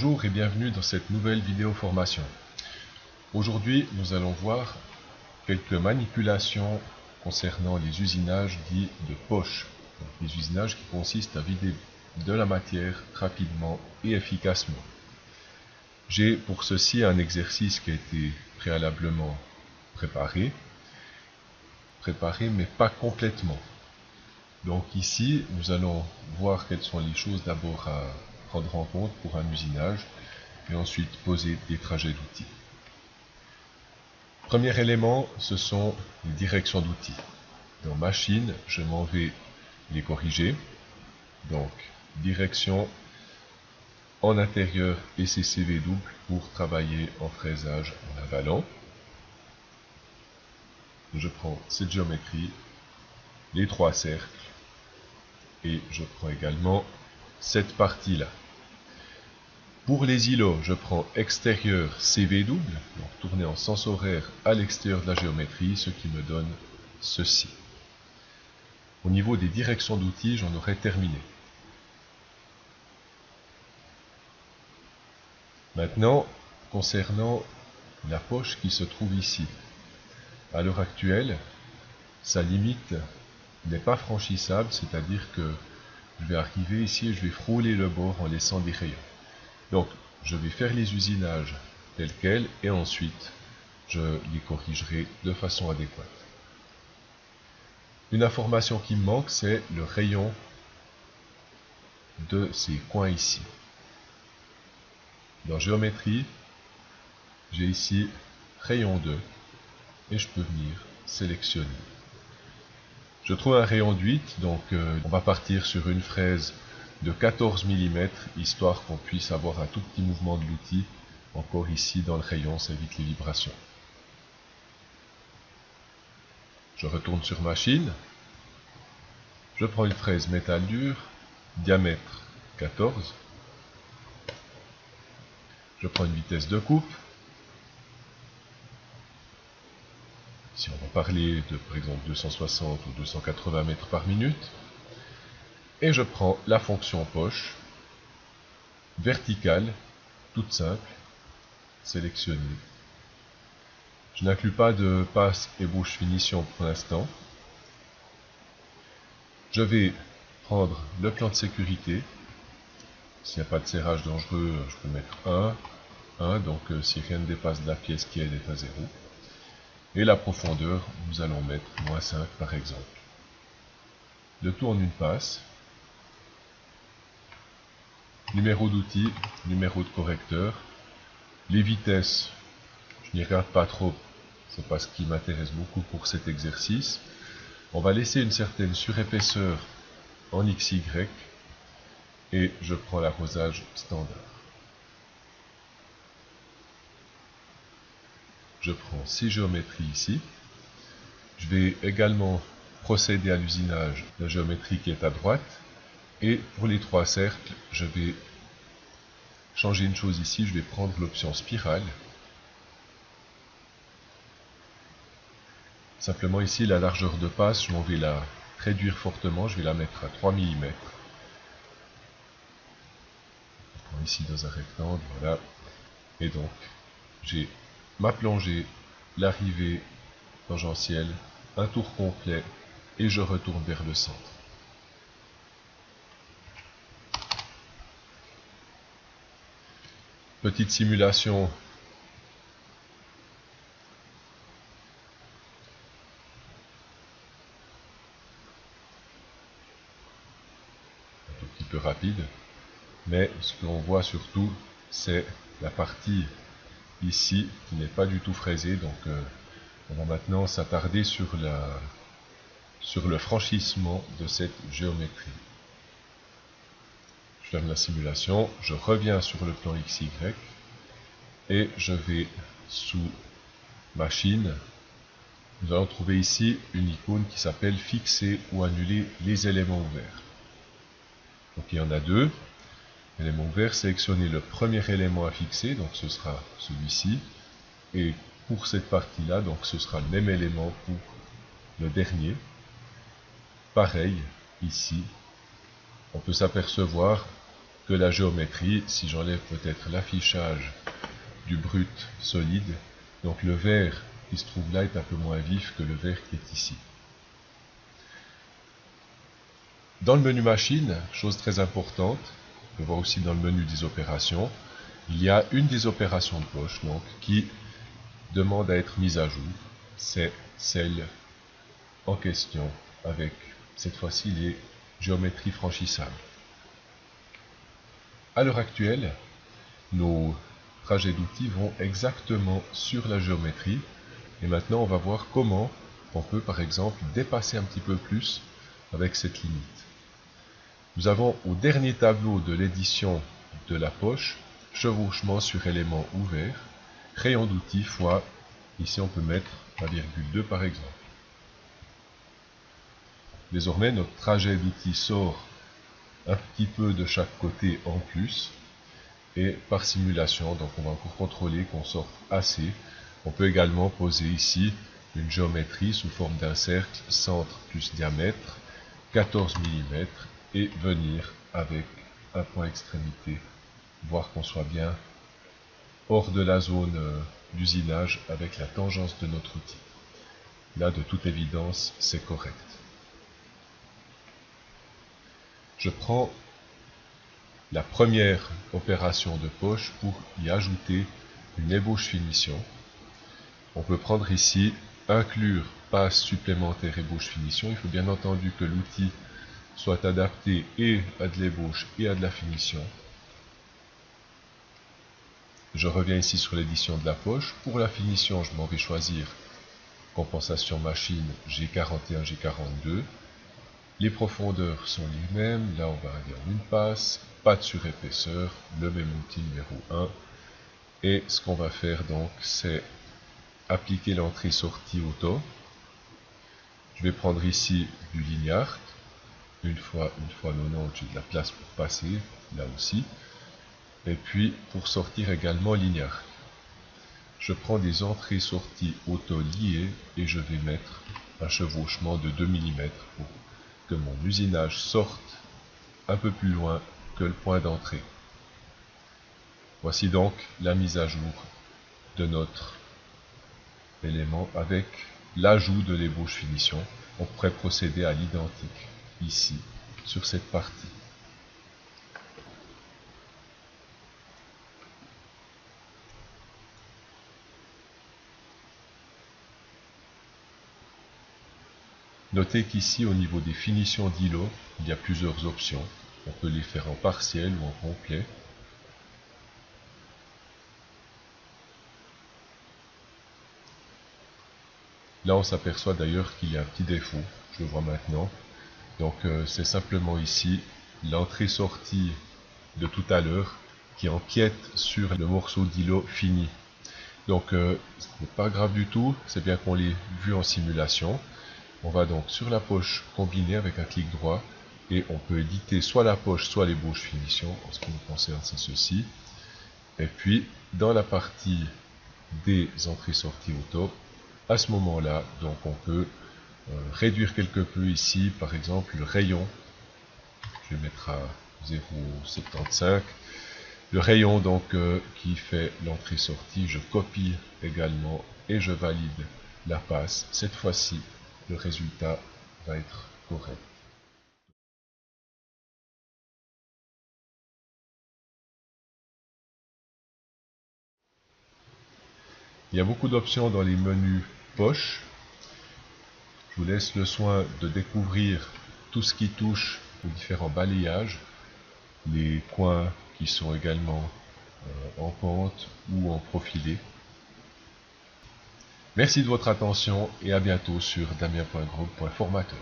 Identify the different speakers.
Speaker 1: Bonjour et bienvenue dans cette nouvelle vidéo formation. Aujourd'hui, nous allons voir quelques manipulations concernant les usinages dits de poche. Donc, les usinages qui consistent à vider de la matière rapidement et efficacement. J'ai pour ceci un exercice qui a été préalablement préparé mais pas complètement. Donc ici, nous allons voir quelles sont les choses d'abord à prendre en compte pour un usinage et ensuite poser des trajets d'outils. Premier élément, ce sont les directions d'outils. Dans Machine, je m'en vais les corriger. Donc, direction en intérieur et CCV double pour travailler en fraisage en avalant. Je prends cette géométrie, les trois cercles, et je prends également cette partie-là. Pour les îlots, je prends extérieur CV double, donc tourner en sens horaire à l'extérieur de la géométrie, ce qui me donne ceci. Au niveau des directions d'outils, j'en aurai terminé. Maintenant, concernant la poche qui se trouve ici. À l'heure actuelle, sa limite n'est pas franchissable, c'est-à-dire que je vais arriver ici et je vais frôler le bord en laissant des rayons. Donc, je vais faire les usinages tels quels et ensuite, je les corrigerai de façon adéquate. Une information qui me manque, c'est le rayon de ces coins ici. Dans Géométrie, j'ai ici rayon 2 et je peux venir sélectionner. Je trouve un rayon de 8, donc on va partir sur une fraise de 14 mm, histoire qu'on puisse avoir un tout petit mouvement de l'outil. Encore ici dans le rayon, ça évite les vibrations. Je retourne sur Machine. Je prends une fraise métal dur, diamètre 14. Je prends une vitesse de coupe. Si on va parler de par exemple 260 ou 280 mètres par minute. Et je prends la fonction poche, verticale, toute simple, sélectionnée. Je n'inclus pas de passe et bouche finition pour l'instant. Je vais prendre le plan de sécurité. S'il n'y a pas de serrage dangereux, je peux mettre 1, donc si rien ne dépasse de la pièce qui est à 0. Et la profondeur, nous allons mettre -5 par exemple. Le tout en une passe. Numéro d'outil, numéro de correcteur. Les vitesses, je n'y regarde pas trop, c'est pas ce qui m'intéresse beaucoup pour cet exercice. On va laisser une certaine surépaisseur en XY et je prends l'arrosage standard. Je prends 6 géométries ici. Je vais également procéder à l'usinage de la géométrie qui est à droite. Et pour les trois cercles, je vais changer une chose ici. Je vais prendre l'option spirale. Simplement ici, la largeur de passe, je m'en vais la réduire fortement. Je vais la mettre à 3 mm. Je prends ici dans un rectangle, voilà. Et donc, j'ai ma plongée, l'arrivée tangentielle, un tour complet et je retourne vers le centre. Petite simulation un tout petit peu rapide, mais ce que l'on voit surtout c'est la partie ici qui n'est pas du tout fraisée, donc on va maintenant s'attarder sur le franchissement de cette géométrie. Je ferme la simulation, je reviens sur le plan XY et je vais sous Machine. Nous allons trouver ici une icône qui s'appelle Fixer ou annuler les éléments ouverts. Donc il y en a deux. Élément ouvert, sélectionnez le premier élément à fixer, donc ce sera celui-ci. Et pour cette partie-là, donc ce sera le même élément pour le dernier. Pareil, ici, on peut s'apercevoir que la géométrie, si j'enlève peut-être l'affichage du brut solide, donc le vert qui se trouve là est un peu moins vif que le vert qui est ici. Dans le menu machine, chose très importante, on peut voir aussi dans le menu des opérations, il y a une des opérations de poche donc, qui demande à être mise à jour, c'est celle en question avec cette fois-ci les géométries franchissables. À l'heure actuelle, nos trajets d'outils vont exactement sur la géométrie et maintenant on va voir comment on peut par exemple dépasser un petit peu plus avec cette limite. Nous avons au dernier tableau de l'édition de la poche, chevauchement sur élément ouvert, rayon d'outils fois, ici on peut mettre 1,2 par exemple. Désormais notre trajet d'outils sort un petit peu de chaque côté en plus, et par simulation, donc on va encore contrôler qu'on sorte assez. On peut également poser ici une géométrie sous forme d'un cercle, centre plus diamètre, 14 mm, et venir avec un point extrémité, voir qu'on soit bien hors de la zone d'usinage avec la tangence de notre outil. Là, de toute évidence, c'est correct. Je prends la première opération de poche pour y ajouter une ébauche finition. On peut prendre ici inclure passe supplémentaire ébauche finition. Il faut bien entendu que l'outil soit adapté et à de l'ébauche et à de la finition. Je reviens ici sur l'édition de la poche. Pour la finition, je m'en vais choisir compensation machine G41, G42. Les profondeurs sont les mêmes, là on va aller en une passe, pas de surépaisseur, le même outil numéro 1. Et ce qu'on va faire donc, c'est appliquer l'entrée-sortie auto. Je vais prendre ici du linear, une fois 90, j'ai de la place pour passer, là aussi. Et puis pour sortir également linear. Je prends des entrées-sorties auto liées et je vais mettre un chevauchement de 2 mm pour que mon usinage sorte un peu plus loin que le point d'entrée. Voici donc la mise à jour de notre élément avec l'ajout de l'ébauche finition. On pourrait procéder à l'identique ici sur cette partie. Notez qu'ici au niveau des finitions d'îlots, il y a plusieurs options. On peut les faire en partiel ou en complet. Là on s'aperçoit d'ailleurs qu'il y a un petit défaut, je le vois maintenant. Donc c'est simplement ici l'entrée-sortie de tout à l'heure qui empiète sur le morceau d'îlot fini. Donc ce n'est pas grave du tout, c'est bien qu'on l'ait vu en simulation. On va donc sur la poche combiner avec un clic droit et on peut éditer soit la poche soit l'ébauche finition. En ce qui nous concerne, c'est ceci. Et puis dans la partie des entrées-sorties auto, à ce moment-là, donc on peut réduire quelque peu ici, par exemple le rayon. Je vais mettre à 0,75. Le rayon donc qui fait l'entrée-sortie, je copie également et je valide la passe. Cette fois-ci, le résultat va être correct. Il y a beaucoup d'options dans les menus poche. Je vous laisse le soin de découvrir tout ce qui touche aux différents balayages, les coins qui sont également en pente ou en profilé. Merci de votre attention et à bientôt sur damien.group.formateur.